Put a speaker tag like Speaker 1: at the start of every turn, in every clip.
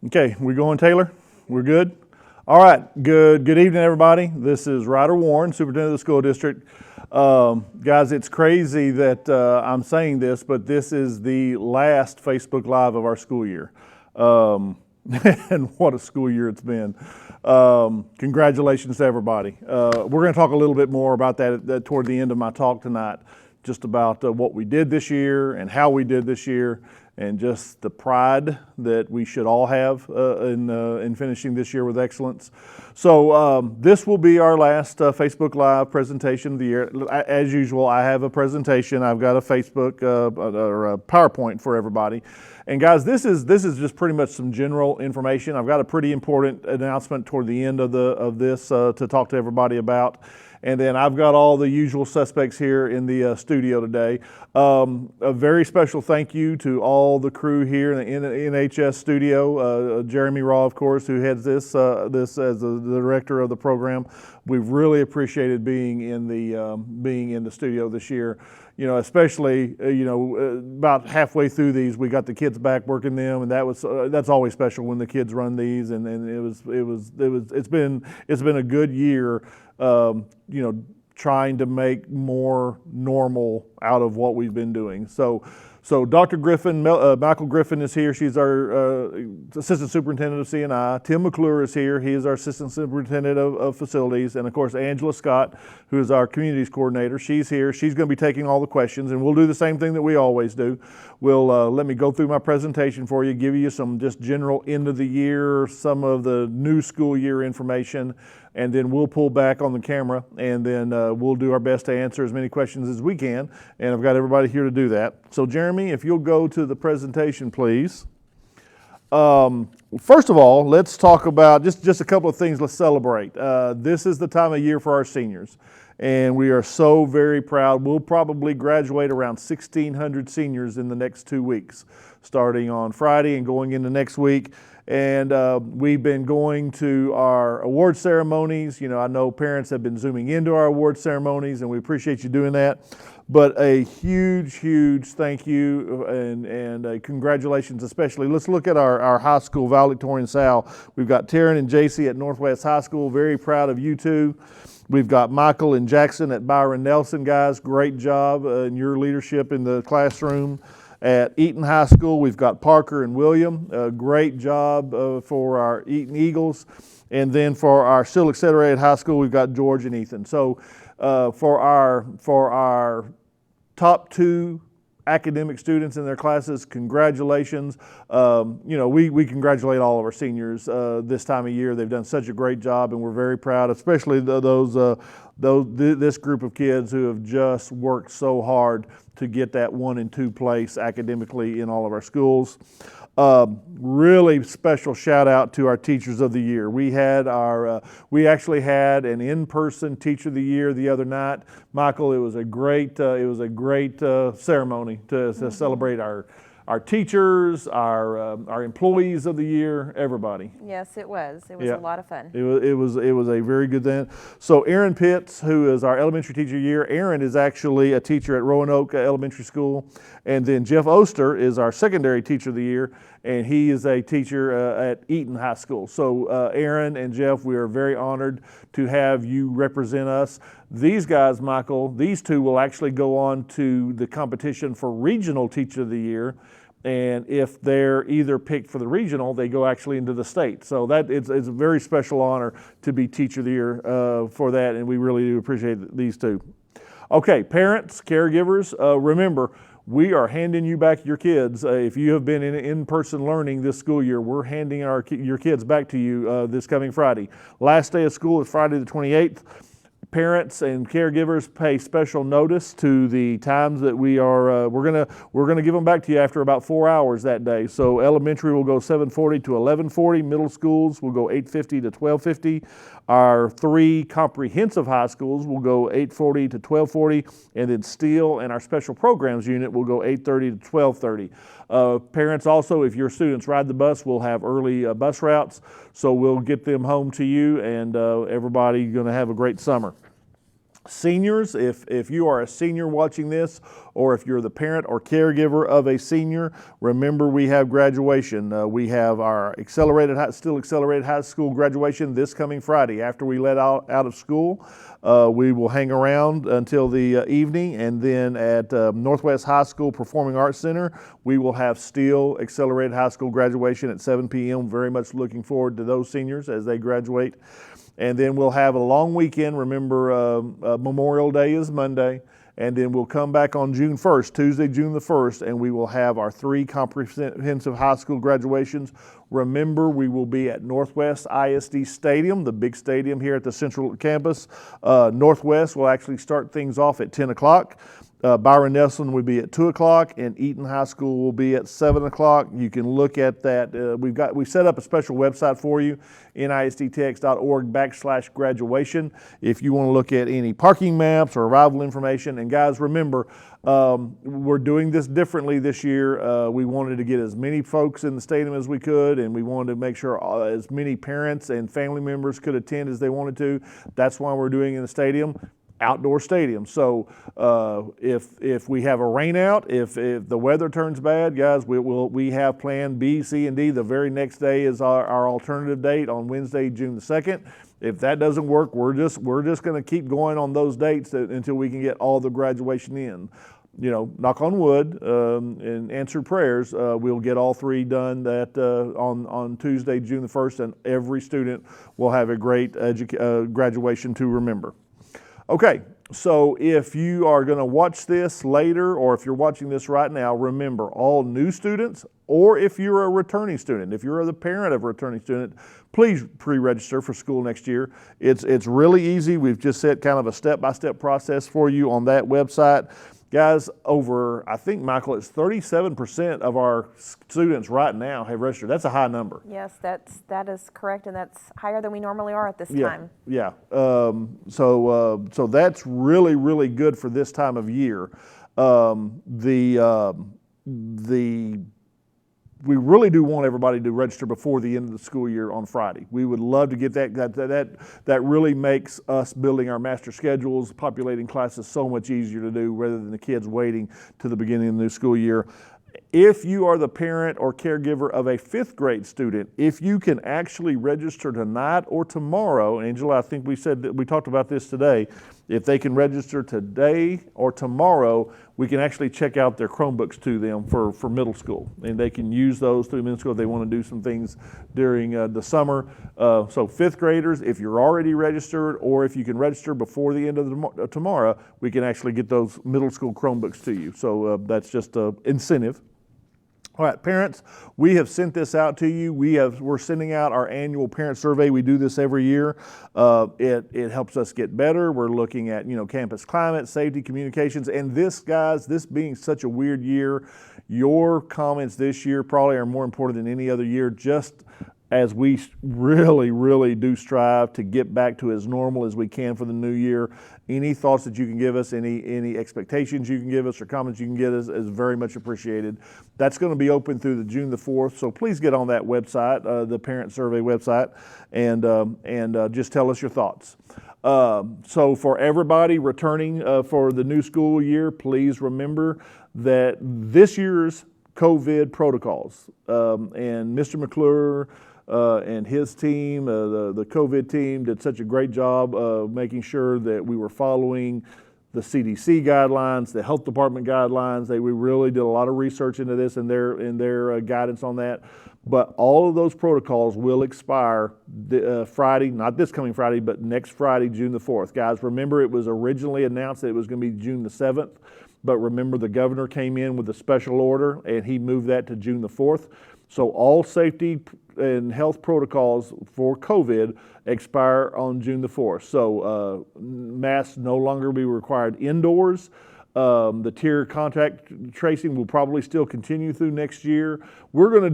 Speaker 1: Okay, we going, Taylor? We're good? All right, good evening, everybody. This is Ryder Warren, Superintendent of the School District. Guys, it's crazy that I'm saying this, but this is the last Facebook Live of our school year. And what a school year it's been. Congratulations to everybody. We're going to talk a little bit more about that toward the end of my talk tonight, just about what we did this year and how we did this year, and just the pride that we should all have in finishing this year with excellence. So this will be our last Facebook Live presentation of the year. As usual, I have a presentation. I've got a Facebook or a PowerPoint for everybody. And guys, this is just pretty much some general information. I've got a pretty important announcement toward the end of this to talk to everybody about. And then I've got all the usual suspects here in the studio today. A very special thank you to all the crew here in the NHS studio. Jeremy Raw, of course, who heads this as the director of the program. We've really appreciated being in the studio this year. You know, especially about halfway through these, we got the kids back working them, and that's always special when the kids run these. And it's been a good year. Trying to make more normal out of what we've been doing. So Dr. Griffin, Michael Griffin is here. She's our Assistant Superintendent of C&I. Tim McClure is here. He is our Assistant Superintendent of Facilities. And of course, Angela Scott, who is our Communities Coordinator. She's here. She's going to be taking all the questions, and we'll do the same thing that we always do. We'll let me go through my presentation for you, give you some just general end of the year, some of the new school year information, and then we'll pull back on the camera, and then we'll do our best to answer as many questions as we can. And I've got everybody here to do that. So Jeremy, if you'll go to the presentation, please. First of all, let's talk about just a couple of things. Let's celebrate. This is the time of year for our seniors, and we are so very proud. We'll probably graduate around 1,600 seniors in the next 2 weeks, starting on Friday and going into next week. And we've been going to our award ceremonies. You know, I know parents have been zooming into our award ceremonies, and we appreciate you doing that. But a huge, huge thank you and congratulations especially. Let's look at our high school, valedictorian Sal. We've got Taryn and JC at Northwest High School. Very proud of you two. We've got Michael and Jackson at Byron Nelson, guys. Great job in your leadership in the classroom. At Eaton High School, we've got Parker and William. Great job for our Eaton Eagles. And then for our still accelerated high school, we've got George and Ethan. So for our top two academic students in their classes, congratulations. We congratulate all of our seniors this time of year. They've done such a great job, and we're very proud, especially this group of kids who have just worked so hard to get that 1 and 2 place academically in all of our schools. Really special shout out to our teachers of the year. We actually had an in-person teacher of the year the other night. Michael, it was a great ceremony to celebrate our teachers, our employees of the year, everybody.
Speaker 2: Yes, it was. It was a lot of fun.
Speaker 1: It was a very good thing. So Aaron Pitts, who is our elementary teacher of the year, Aaron is actually a teacher at Roanoke Elementary School. And then Jeff Oster is our secondary teacher of the year, and he is a teacher at Eaton High School. So Aaron and Jeff, we are very honored to have you represent us. These guys, Michael, these two will actually go on to the competition for Regional Teacher of the Year. And if they're either picked for the regional, they go actually into the state. So it's a very special honor to be Teacher of the Year for that, and we really do appreciate these two. Okay, parents, caregivers, remember, we are handing you back your kids. If you have been in-person learning this school year, we're handing your kids back to you this coming Friday. Last day of school is Friday the 28th. Parents and caregivers pay special notice to the times that we're gonna give them back to you after about 4 hours that day. So elementary will go 7:40 to 11:40. Middle schools will go 8:50 to 12:50. Our 3 comprehensive high schools will go 8:40 to 12:40, and then Steel and our special programs unit will go 8:30 to 12:30. Parents also, if your students ride the bus, we'll have early bus routes, so we'll get them home to you, and everybody going to have a great summer. Seniors, if you are a senior watching this, or if you're the parent or caregiver of a senior, remember we have graduation. We have our still accelerated high school graduation this coming Friday. After we let out of school, we will hang around until the evening, and then at Northwest High School Performing Arts Center, we will have still accelerated high school graduation at 7 p.m. Very much looking forward to those seniors as they graduate. And then we'll have a long weekend. Remember, Memorial Day is Monday. And then we'll come back on June 1st, Tuesday, June the 1st, and we will have our 3 comprehensive high school graduations. Remember, we will be at Northwest ISD Stadium, the big stadium here at the Central Campus. Northwest will actually start things off at 10 o'clock. Byron Nelson will be at 2 o'clock, and Eaton High School will be at 7 o'clock. You can look at that. We've set up a special website for you, nisdtx.org/graduation, if you want to look at any parking maps or arrival information. And guys, remember, we're doing this differently this year. We wanted to get as many folks in the stadium as we could, and we wanted to make sure as many parents and family members could attend as they wanted to. That's why we're doing it in the stadium. Outdoor stadium. So if we have a rain out, if the weather turns bad, guys, we have plan B, C, and D. The very next day is our alternative date on Wednesday, June the 2nd. If that doesn't work, we're just going to keep going on those dates until we can get all the graduation in. You know, knock on wood and answered prayers. We'll get all 3 done on Tuesday, June the 1st, and every student will have a great graduation to remember. Okay, so if you are going to watch this later, or if you're watching this right now, remember, all new students, or if you're a returning student, if you're the parent of a returning student, please pre-register for school next year. It's really easy. We've just set kind of a step-by-step process for you on that website. Guys, I think, Michael, it's 37% of our students right now have registered. That's a high number.
Speaker 2: Yes, that is correct, and that's higher than we normally are at this time.
Speaker 1: Yeah. So that's really, really good for this time of year. We really do want everybody to register before the end of the school year on Friday. We would love to get that. That really makes us building our master schedules, populating classes so much easier to do rather than the kids waiting to the beginning of the new school year. If you are the parent or caregiver of a 5th grade student, if you can actually register tonight or tomorrow, Angela, I think we talked about this today, if they can register today or tomorrow, we can actually check out their Chromebooks to them for middle school. And they can use those through middle school if they want to do some things during the summer. So 5th graders, if you're already registered, or if you can register before the end of tomorrow, we can actually get those middle school Chromebooks to you. So that's just an incentive. All right, parents, we have sent this out to you. We're sending out our annual parent survey. We do this every year. It helps us get better. We're looking at, campus climate, safety, communications, and this being such a weird year, your comments this year probably are more important than any other year, just as we really, really do strive to get back to as normal as we can for the new year. Any thoughts that you can give us, any expectations you can give us, or comments you can get us is very much appreciated. That's going to be open through the June the 4th, so please get on that website, the parent survey website, and just tell us your thoughts. So for everybody returning for the new school year, please remember that this year's COVID protocols, and Mr. McClure and his team, the COVID team, did such a great job of making sure that we were following the CDC guidelines, the health department guidelines. We really did a lot of research into this and their guidance on that. But all of those protocols will expire Friday, not this coming Friday, but next Friday, June the 4th. Guys, remember, it was originally announced that it was going to be June the 7th. But remember, the governor came in with a special order, and he moved that to June the 4th. So all safety and health protocols for COVID expire on June the 4th. So masks no longer be required indoors. The tier contact tracing will probably still continue through next year. We're going to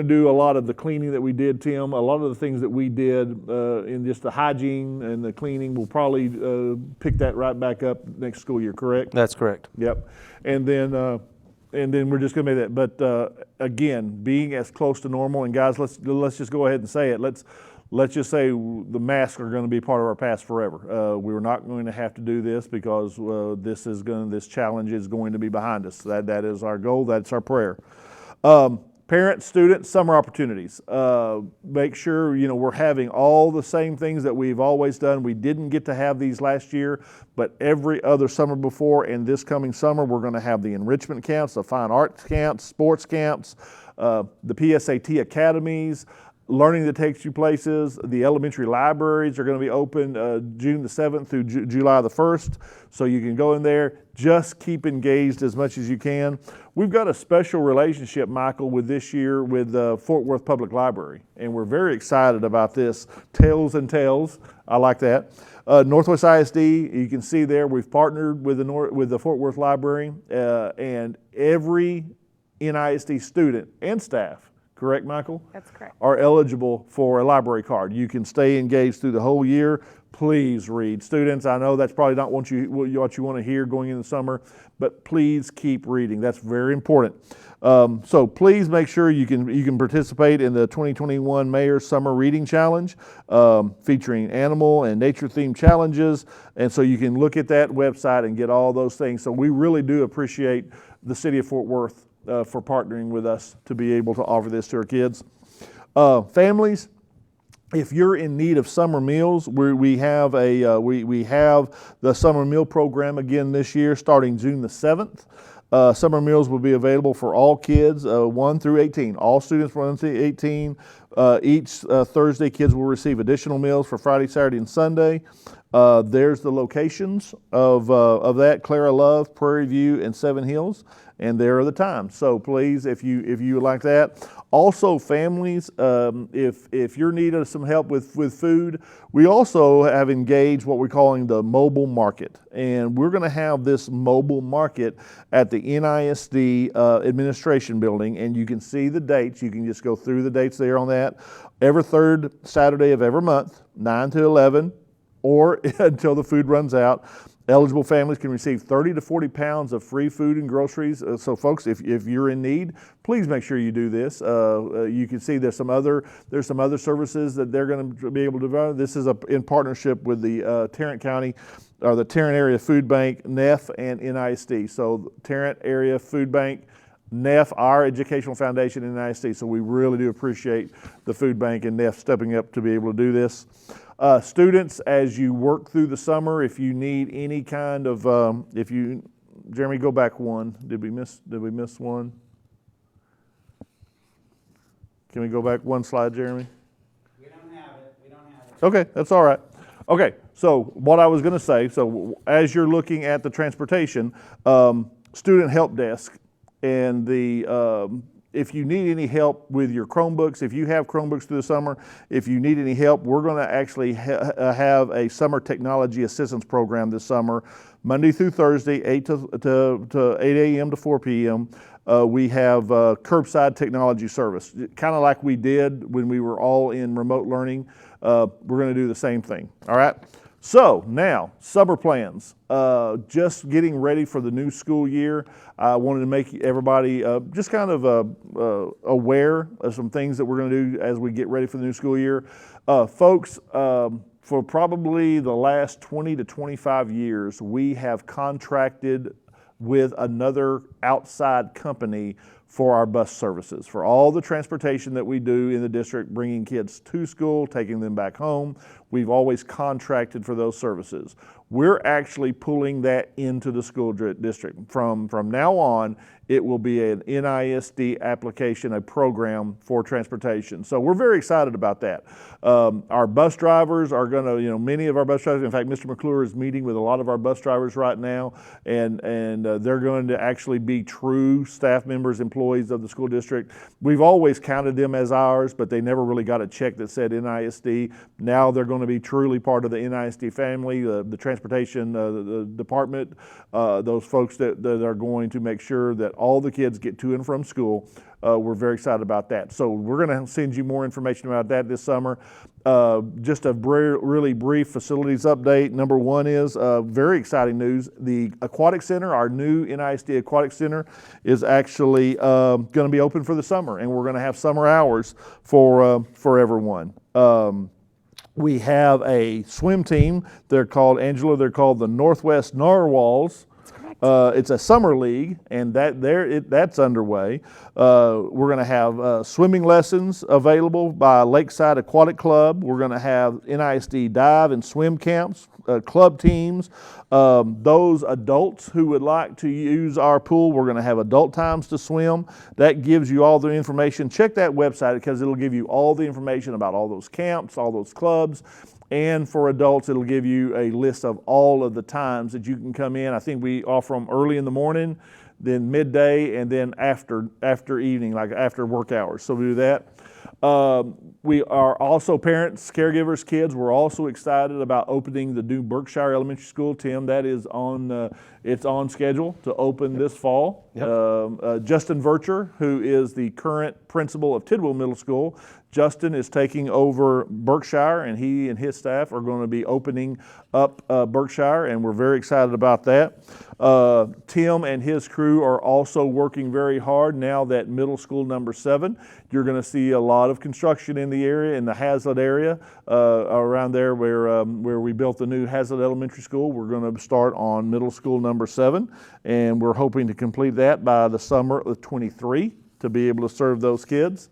Speaker 1: do a lot of the cleaning that we did, Tim. A lot of the things that we did in just the hygiene and the cleaning, we'll probably pick that right back up next school year. Correct?
Speaker 3: That's correct.
Speaker 1: Yep. And then we're just going to make that. But again, being as close to normal, and guys, let's just go ahead and say it. let's just say the masks are going to be part of our past forever. We're not going to have to do this because this challenge is going to be behind us. That is our goal. That's our prayer. Parents, students, summer opportunities. Make sure we're having all the same things that we've always done. We didn't get to have these last year, but every other summer before and this coming summer, we're going to have the enrichment camps, the fine arts camps, sports camps, the PSAT academies, learning that takes you places. The elementary libraries are going to be open June the 7th through July the 1st, so you can go in there. Just keep engaged as much as you can. We've got a special relationship, Michael, with this year with Fort Worth Public Library, and we're very excited about this. Tales and Tales, I like that. Northwest ISD, you can see there we've partnered with the Fort Worth Library, and every NISD student and staff, correct, Michael?
Speaker 2: That's correct.
Speaker 1: Are eligible for a library card. You can stay engaged through the whole year. Please read. Students, I know that's probably not what you want to hear going into the summer, but please keep reading. That's very important. So please make sure you can participate in the 2021 Mayor's Summer Reading Challenge, featuring animal and nature-themed challenges. And so you can look at that website and get all those things. So we really do appreciate the city of Fort Worth for partnering with us to be able to offer this to our kids. Families, if you're in need of summer meals, we have the summer meal program again this year, starting June the 7th. Summer meals will be available for all kids 1 through 18. All students 1 through 18. Each Thursday, kids will receive additional meals for Friday, Saturday, and Sunday. There's the locations of that: Clara Love, Prairie View, and Seven Hills. And there are the times. So please, if you like that. Also, families, if you're needing some help with food, we also have engaged what we're calling the mobile market. And we're going to have this mobile market at the NISD administration building. And you can see the dates. You can just go through the dates there on that. Every third Saturday of every month, 9 to 11, or until the food runs out. Eligible families can receive 30 to 40 pounds of free food and groceries. So folks, if you're in need, please make sure you do this. You can see there's some other services that they're going to be able to provide. This is in partnership with the Tarrant County, or the Tarrant Area Food Bank, NEF, and NISD. So Tarrant Area Food Bank, NEF, our educational foundation, and NISD. So we really do appreciate the food bank and NEF stepping up to be able to do this. Students, as you work through the summer, if you need any kind of, Jeremy, go back one. Did we miss one? Can we go back one slide, Jeremy?
Speaker 3: We don't have it.
Speaker 1: Okay, that's all right. Okay, so what I was going to say, so as you're looking at the transportation, student help desk, and if you need any help with your Chromebooks, if you have Chromebooks through the summer, if you need any help, we're going to actually have a summer technology assistance program this summer, Monday through Thursday, 8 to 8 a.m. to 4 p.m. We have curbside technology service, kind of like we did when we were all in remote learning. We're going to do the same thing. All right. So now, summer plans. Just getting ready for the new school year. I wanted to make everybody just kind of aware of some things that we're going to do as we get ready for the new school year. Folks, for probably the last 20 to 25 years, we have contracted with another outside company for our bus services, for all the transportation that we do in the district, bringing kids to school, taking them back home. We've always contracted for those services. We're actually pulling that into the school district. From now on, it will be an NISD application, a program for transportation. So we're very excited about that. Our bus drivers are going to, many of our bus drivers, in fact, Mr. McClure is meeting with a lot of our bus drivers right now, and they're going to actually be true staff members, employees of the school district. We've always counted them as ours, but they never really got a check that said NISD. Now they're going to be truly part of the NISD family, the transportation the department, those folks that are going to make sure that all the kids get to and from school. We're very excited about that. So we're going to send you more information about that this summer. Just a really brief facilities update. Number one is very exciting news. The Aquatic Center, our new NISD Aquatic Center, is actually going to be open for the summer, and we're going to have summer hours for everyone. We have a swim team. They're called, Angela, they're called the Northwest Narwhals. It's a summer league, and that's underway. We're going to have swimming lessons available by Lakeside Aquatic Club. We're going to have NISD dive and swim camps, club teams. Those adults who would like to use our pool, we're going to have adult times to swim. That gives you all the information. Check that website because it'll give you all the information about all those camps, all those clubs. And for adults, it'll give you a list of all of the times that you can come in. I think we offer them early in the morning, then midday, and then after evening, like after work hours. So we do that. We are also parents, caregivers, kids. We're also excited about opening the new Berkshire Elementary School. Tim, that is on. It's on schedule to open this fall. Justin Vercher, who is the current principal of Tidwell Middle School, Justin is taking over Berkshire, and he and his staff are going to be opening up Berkshire, and we're very excited about that. Tim and his crew are also working very hard now that middle school number 7. You're going to see a lot of construction in the area, in the Hazlitt area, around there where we built the new Hazlitt Elementary School. We're going to start on middle school number 7, and we're hoping to complete that by the summer of 23 to be able to serve those kids.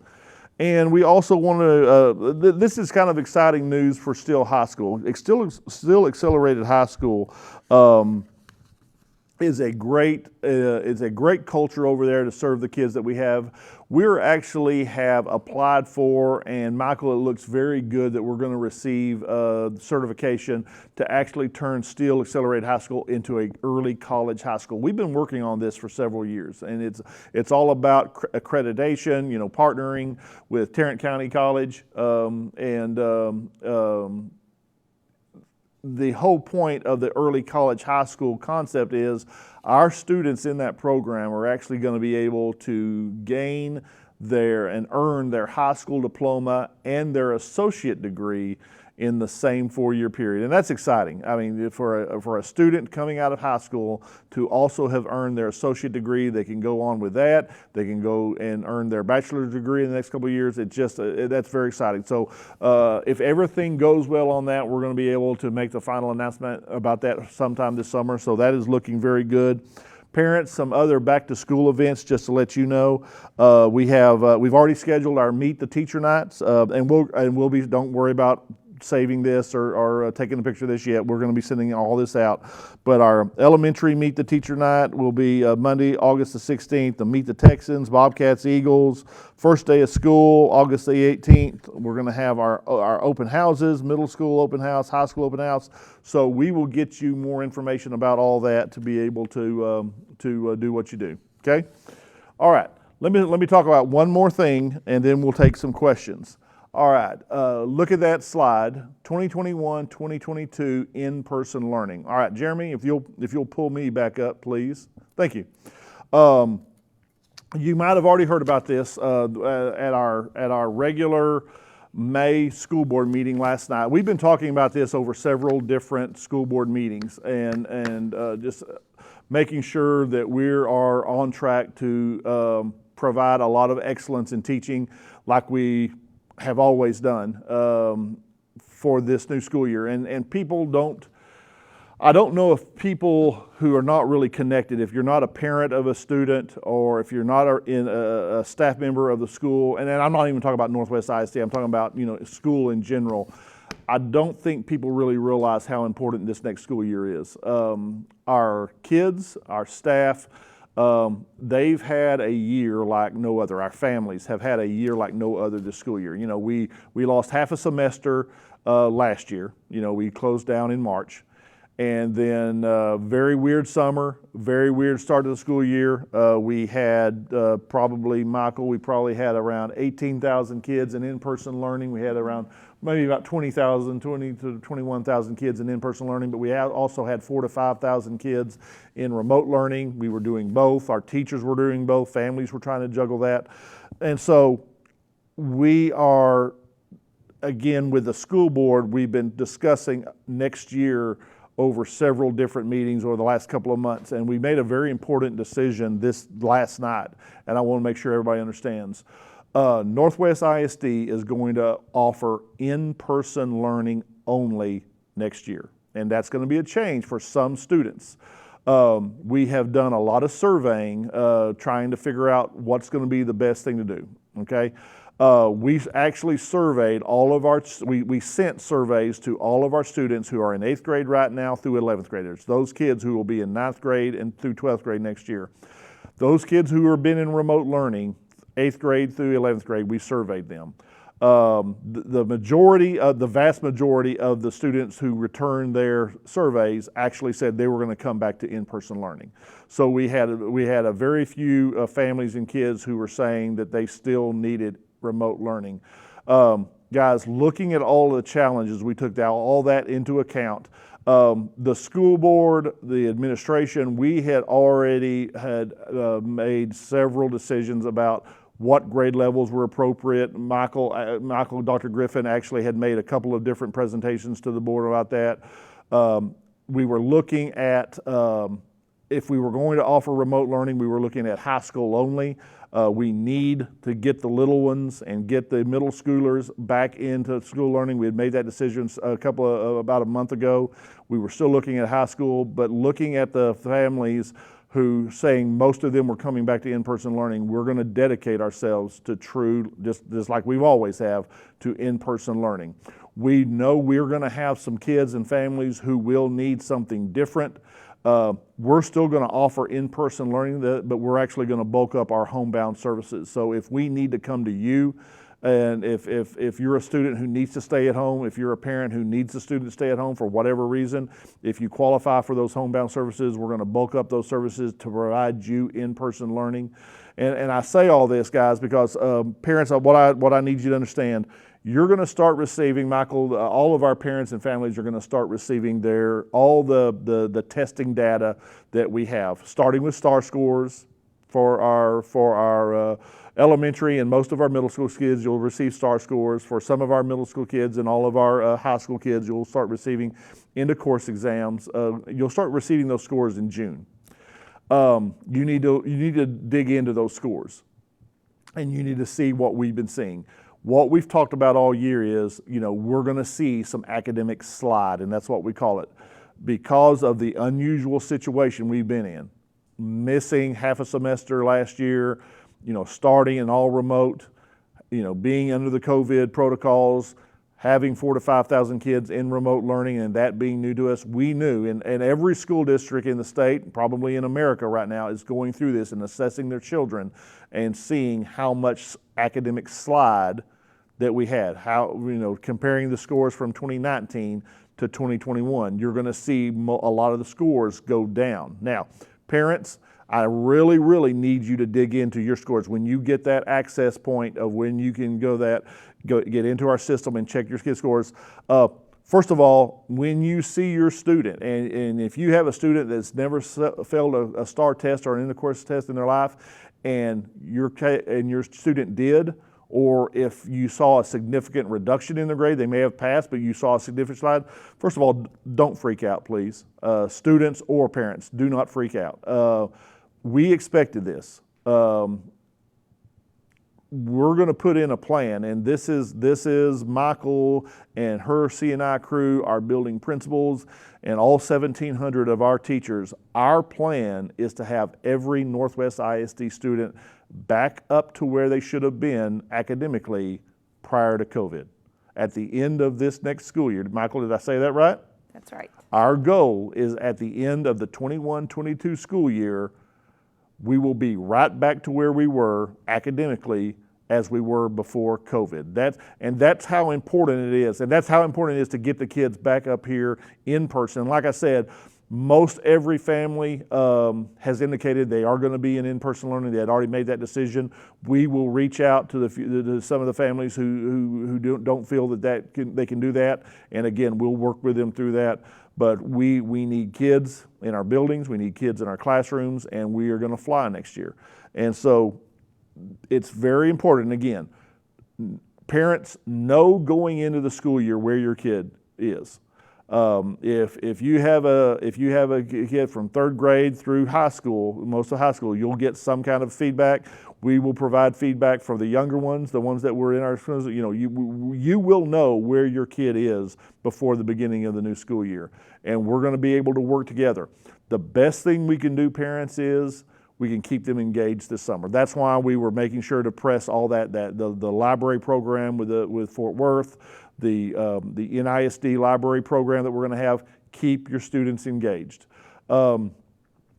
Speaker 1: And we also want to, this is kind of exciting news for Still High School. Still Accelerated High School is a great culture over there to serve the kids that we have. We actually have applied for, and Michael, it looks very good that we're going to receive certification to actually turn Still Accelerated High School into an early college high school. We've been working on this for several years, and it's all about accreditation, partnering with Tarrant County College, the whole point of the early college high school concept is our students in that program are actually going to be able to gain and earn their high school diploma and their associate degree in the same 4-year period. And that's exciting. I mean, for a student coming out of high school to also have earned their associate degree, they can go on with that. They can go and earn their bachelor's degree in the next couple of years. That's very exciting. So if everything goes well on that, we're going to be able to make the final announcement about that sometime this summer. So that is looking very good. Parents, some other back to school events, just to let you know, we've already scheduled our Meet the Teacher nights, and we'll be, don't worry about saving this or taking a picture of this yet. We're going to be sending all this out. But our elementary Meet the Teacher night will be Monday, August the 16th. The Meet the Texans, Bobcats, Eagles. First day of school, August the 18th. We're going to have our open houses, middle school open house, high school open house. So we will get you more information about all that to be able to do what you do. Okay? All right. Let me talk about one more thing, and then we'll take some questions. All right, look at that slide, 2021, 2022 in-person learning. All right, Jeremy, if you'll pull me back up, please. Thank you. You might have already heard about this at our regular May school board meeting last night. We've been talking about this over several different school board meetings and just making sure that we are on track to provide a lot of excellence in teaching like we have always done for this new school year. And people I don't know if people who are not really connected, if you're not a parent of a student or if you're not a staff member of the school, and I'm not even talking about Northwest ISD, I'm talking about school in general, I don't think people really realize how important this next school year is. Our kids, our staff, they've had a year like no other. Our families have had a year like no other this school year. We lost half a semester last year. We closed down in March. And then very weird summer, very weird start of the school year. We had we probably had around 18,000 kids in in-person learning. We had around maybe about 20 to 21,000 kids in in-person learning, but we also had 4,000 to 5,000 kids in remote learning. We were doing both. Our teachers were doing both. Families were trying to juggle that. And so we are, again, with the school board, we've been discussing next year over several different meetings over the last couple of months, and we made a very important decision this last night, and I want to make sure everybody understands. Northwest ISD is going to offer in-person learning only next year. And that's going to be a change for some students. We have done a lot of surveying, trying to figure out what's going to be the best thing to do, okay? We actually surveyed we sent surveys to all of our students who are in 8th grade right now through 11th graders, those kids who will be in 9th grade and through 12th grade next year. Those kids who have been in remote learning, 8th grade through 11th grade, we surveyed them. The vast majority of the students who returned their surveys actually said they were going to come back to in-person learning. So we had a very few families and kids who were saying that they still needed remote learning. Guys, looking at all of the challenges, we took all that into account. The school board, the administration, we had already made several decisions about what grade levels were appropriate. Dr. Griffin actually had made a couple of different presentations to the board about that. We were looking at, if we were going to offer remote learning, we were looking at high school only. We need to get the little ones and get the middle schoolers back into school learning. We had made that decision about a month ago. We were still looking at high school, but looking at the families who saying most of them were coming back to in-person learning, we're going to dedicate ourselves to true, just like we've always have, to in-person learning. We know we're going to have some kids and families who will need something different. We're still going to offer in-person learning, but we're actually going to bulk up our homebound services. So if we need to come to you, and if you're a student who needs to stay at home, if you're a parent who needs a student to stay at home for whatever reason, if you qualify for those homebound services, we're going to bulk up those services to provide you in-person learning. And I say all this, guys, because parents, what I need you to understand, you're going to start receiving, Michael, all of our parents and families are going to start receiving all the testing data that we have, starting with STAR scores for our elementary and most of our middle school kids. You'll receive STAR scores. For some of our middle school kids and all of our high school kids, you'll start receiving end of course exams. You'll start receiving those scores in June. You need to dig into those scores, and you need to see what we've been seeing. What we've talked about all year is, we're going to see some academic slide, and that's what we call it, because of the unusual situation we've been in. Missing half a semester last year, starting in all remote, being under the COVID protocols, having 4,000 to 5,000 kids in remote learning, and that being new to us, we knew, and every school district in the state, probably in America right now, is going through this and assessing their children and seeing how much academic slide that we had. Comparing the scores from 2019 to 2021, you're going to see a lot of the scores go down. Now, parents, I really, really need you to dig into your scores. When you get that access point of when you can get into our system and check your kids' scores, first of all, when you see your student, and if you have a student that's never failed a STAR test or an end-of-course test in their life, and your student did, or if you saw a significant reduction in their grade, they may have passed, but you saw a significant slide. First of all, don't freak out, please. Students or parents, do not freak out. We expected this. We're going to put in a plan, and this is Michael and her C&I crew, our building principals, and all 1,700 of our teachers. Our plan is to have every Northwest ISD student back up to where they should have been academically prior to COVID. At the end of this next school year, Michael, did I say that right?
Speaker 2: That's right.
Speaker 1: Our goal is at the end of the 21-22 school year, we will be right back to where we were academically as we were before COVID. That's how important it is. And that's how important it is to get the kids back up here in person. Like I said, most every family has indicated they are going to be in-person learning. They had already made that decision. We will reach out to some of the families who don't feel that they can do that. And again, we'll work with them through that. But we need kids in our buildings, we need kids in our classrooms, and we are going to fly next year. And so it's very important. Again, parents, know going into the school year where your kid is. If you have a kid from third grade through high school, most of high school, you'll get some kind of feedback. We will provide feedback for the younger ones, the ones that were in our schools. You know, you will know where your kid is before the beginning of the new school year, and we're going to be able to work together. The best thing we can do, parents, is we can keep them engaged this summer. That's why we were making sure to press all the library program with Fort Worth, the NISD library program that we're going to have. Keep your students engaged.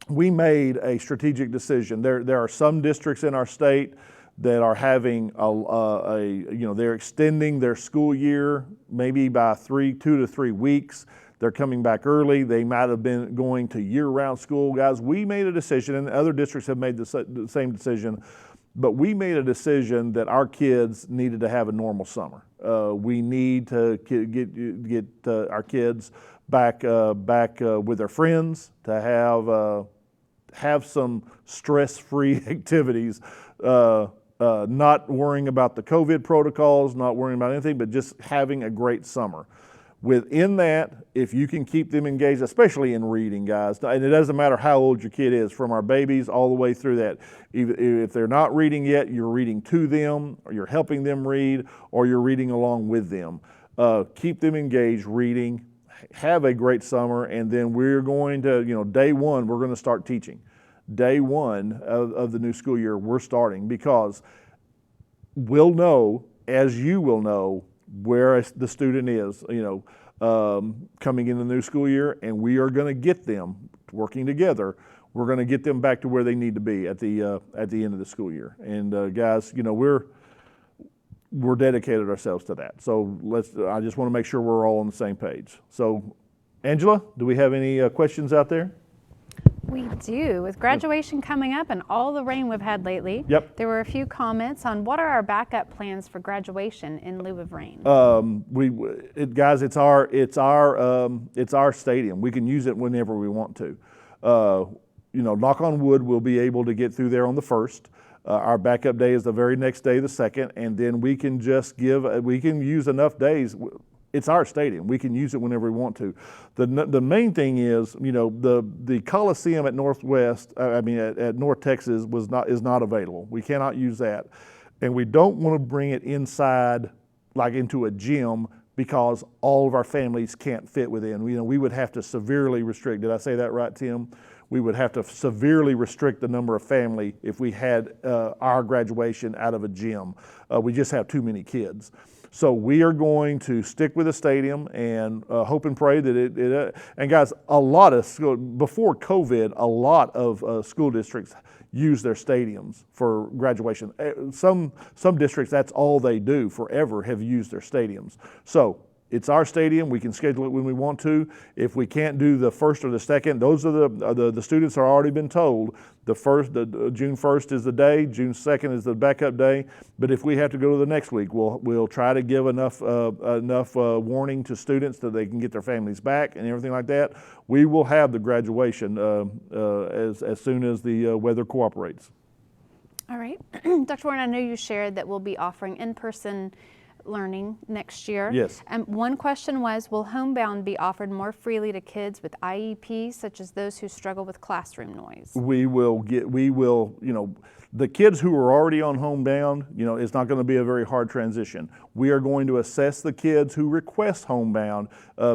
Speaker 1: We made a strategic decision. There are some districts in our state that are having they're extending their school year maybe by 2 to 3 weeks. They're coming back early. They might have been going to year-round school. Guys, we made a decision, and other districts have made the same decision, but we made a decision that our kids needed to have a normal summer. We need to get our kids back with their friends, to have some stress-free activities, not worrying about the COVID protocols, not worrying about anything, but just having a great summer. Within that, if you can keep them engaged, especially in reading, guys, and it doesn't matter how old your kid is, from our babies all the way through that. If they're not reading yet, you're reading to them, or you're helping them read, or you're reading along with them. Keep them engaged reading, have a great summer, and then we're going to, day one, we're going to start teaching. Day one of the new school year, we're starting, because we'll know, as you will know, where the student is, coming in the new school year, and we are going to get them working together. We're going to get them back to where they need to be at the end of the school year. And guys, we're dedicated ourselves to that. So I just want to make sure we're all on the same page. So, Angela, do we have any questions out there?
Speaker 4: We do. With graduation coming up and all the rain we've had lately,
Speaker 1: Yep.
Speaker 4: There were a few comments on what are our backup plans for graduation in lieu of rain.
Speaker 1: Guys, it's our stadium. We can use it whenever we want to. Knock on wood, we'll be able to get through there on the 1st. Our backup day is the very next day, the 2nd, and then we can just we can use enough days. It's our stadium. We can use it whenever we want to. The main thing is, the Coliseum at at North Texas is not available. We cannot use that, and we don't want to bring it inside, like into a gym, because all of our families can't fit within. We would have to severely restrict. Did I say that right, Tim? We would have to severely restrict the number of family if we had our graduation out of a gym. We just have too many kids. So we are going to stick with the stadium and hope and pray that and guys, before COVID, a lot of school districts use their stadiums for graduation. Some districts, that's all they do forever, have used their stadiums. So it's our stadium. We can schedule it when we want to. If we can't do the 1st or the 2nd, those are the students are already been told. June 1st is the day. June 2nd is the backup day. But if we have to go to the next week, we'll try to give enough warning to students that they can get their families back and everything like that. We will have the graduation as soon as the weather cooperates.
Speaker 4: All right. Dr. Warren, I know you shared that we'll be offering in-person learning next year.
Speaker 1: Yes.
Speaker 4: One question was, will homebound be offered more freely to kids with IEPs, such as those who struggle with classroom noise? The kids who are already on homebound, it's not going to be a very hard transition. We are going to assess the kids who request homebound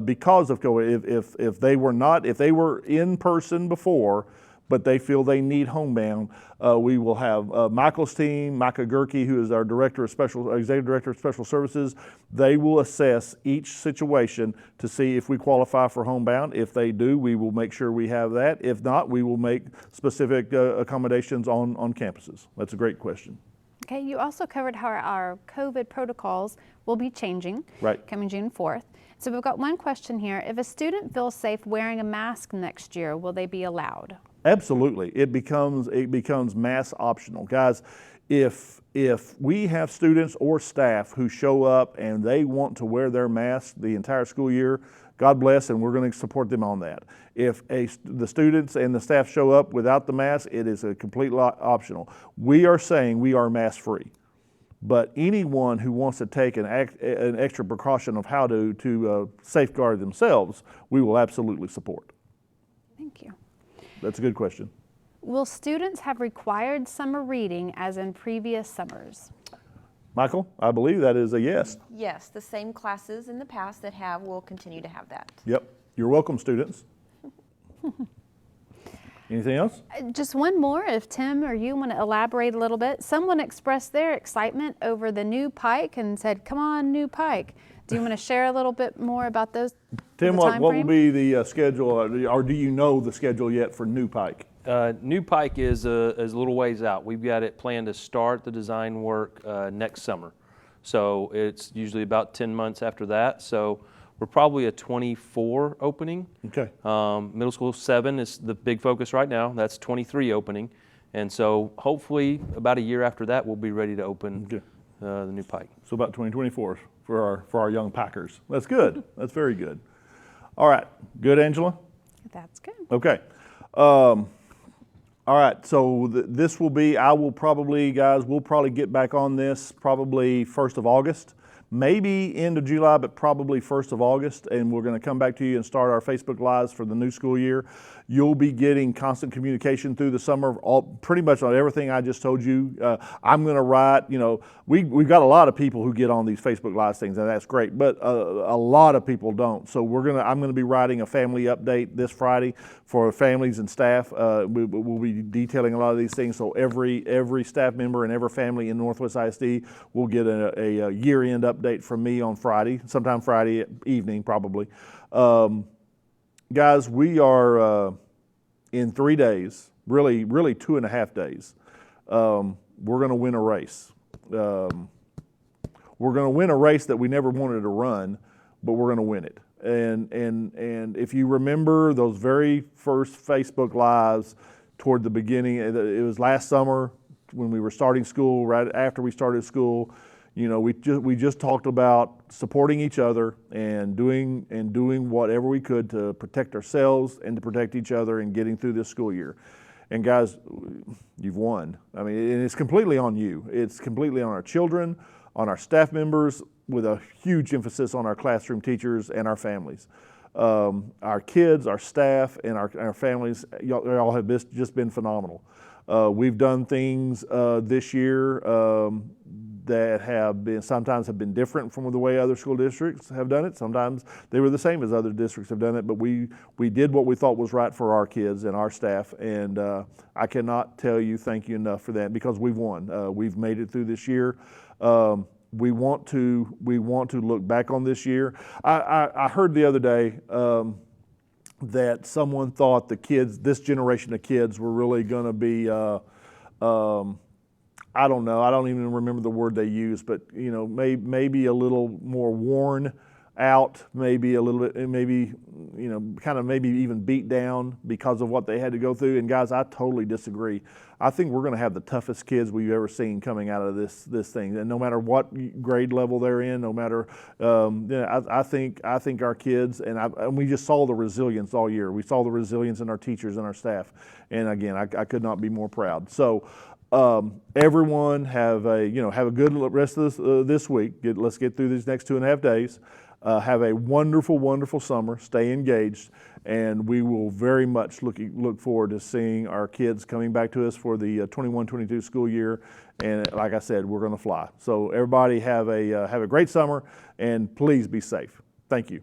Speaker 4: because of COVID. If they were in person before, but they feel they need homebound, we will have Michael's team, Micah Gerke, who is our executive director of special services. They will assess each situation to see if we qualify for homebound. If they do, we will make sure we have that. If not, we will make specific accommodations on campuses. That's a great question. Okay, you also covered how our COVID protocols will be changing coming June 4th. So we've got one question here. If a student feels safe wearing a mask next year, will they be allowed?
Speaker 1: Absolutely. It becomes mask optional. Guys, if we have students or staff who show up and they want to wear their mask the entire school year, God bless, and we're going to support them on that. If the students and the staff show up without the mask, it is a complete optional. We are saying we are mask free.
Speaker 4: But anyone who wants to take an extra precaution of how to safeguard themselves, we will absolutely support.
Speaker 5: Thank you.
Speaker 4: That's a good question.
Speaker 5: Will students have required summer reading as in previous summers?
Speaker 4: Michael, I believe that is a yes.
Speaker 2: Yes, the same classes in the past that have will continue to have that.
Speaker 4: Yep. You're welcome, students. Anything else?
Speaker 5: Just one more, if Tim or you want to elaborate a little bit. Someone expressed their excitement over the new Pike and said, "Come on, new Pike." Do you want to share a little bit more about those?
Speaker 4: Tim, what will be the schedule, or do you know the schedule yet for New Pike?
Speaker 6: New Pike is a little ways out. We've got it planned to start the design work next summer. So it's usually about 10 months after that. So we're probably a 24 opening.
Speaker 4: Okay.
Speaker 6: Middle school 7 is the big focus right now. That's 23 opening. And so hopefully about a year after that, we'll be ready to open the new Pike.
Speaker 4: So about 2024 for our young Packers. That's good. That's very good. All right. Good, Angela?
Speaker 5: That's good.
Speaker 4: Okay. All right, so this will be, we'll probably get back on this probably 1st of August, maybe end of July, but probably 1st of August, and we're going to come back to you and start our Facebook Lives for the new school year. You'll be getting constant communication through the summer, pretty much on everything I just told you. I'm going to write, we've got a lot of people who get on these Facebook Live things, and that's great, but a lot of people don't. So I'm going to be writing a family update this Friday for families and staff. We'll be detailing a lot of these things, so every staff member and every family in Northwest ISD will get a year-end update from me on Friday, sometime Friday evening probably. Guys, we are in 3 days, really 2.5 days. We're going to win a race. We're going to win a race that we never wanted to run, but we're going to win it. And if you remember those very first Facebook Lives toward the beginning, it was last summer when we were starting school, right after we started school. We just talked about supporting each other and doing whatever we could to protect ourselves and to protect each other and getting through this school year. And guys, you've won. I mean, and it's completely on you. It's completely on our children, on our staff members, with a huge emphasis on our classroom teachers and our families. Our kids, our staff, and our families, y'all have just been phenomenal. We've done things this year that sometimes have been different from the way other school districts have done it. Sometimes they were the same as other districts have done it, but we did what we thought was right for our kids and our staff, and I cannot tell you thank you enough for that, because we've won. We've made it through this year. We want to look back on this year. I heard the other day that someone thought this generation of kids were really going to be, I don't know, I don't even remember the word they used, but maybe a little more worn out, maybe a little bit, maybe maybe even beat down because of what they had to go through. And guys, I totally disagree. I think we're going to have the toughest kids we've ever seen coming out of this thing, and no matter what grade level they're in, no matter, I think our kids, and we just saw the resilience all year. We saw the resilience in our teachers and our staff, and again, I could not be more proud. So. Everyone have a good rest of this week. Let's get through these next 2.5 days. Have a wonderful, wonderful summer. Stay engaged, and we will very much look forward to seeing our kids coming back to us for the 21-22 school year. And like I said, we're going to fly. So everybody have a great summer, and please be safe. Thank you.